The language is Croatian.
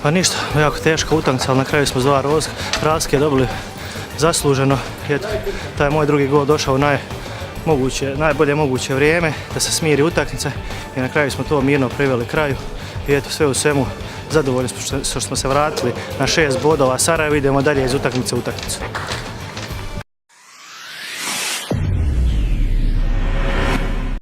Pa ništa, jako teška utakmica, ali na kraju smo s 2 razlike dobili zasluženo. Eto, taj moj drugi gol došao u najbolje moguće vrijeme da se smiri utakmica i na kraju smo to mirno priveli kraju. I eto, sve u svemu zadovoljni što smo se vratili na 6 bodova Sarajevo, idemo dalje iz utakmice u utakmicu.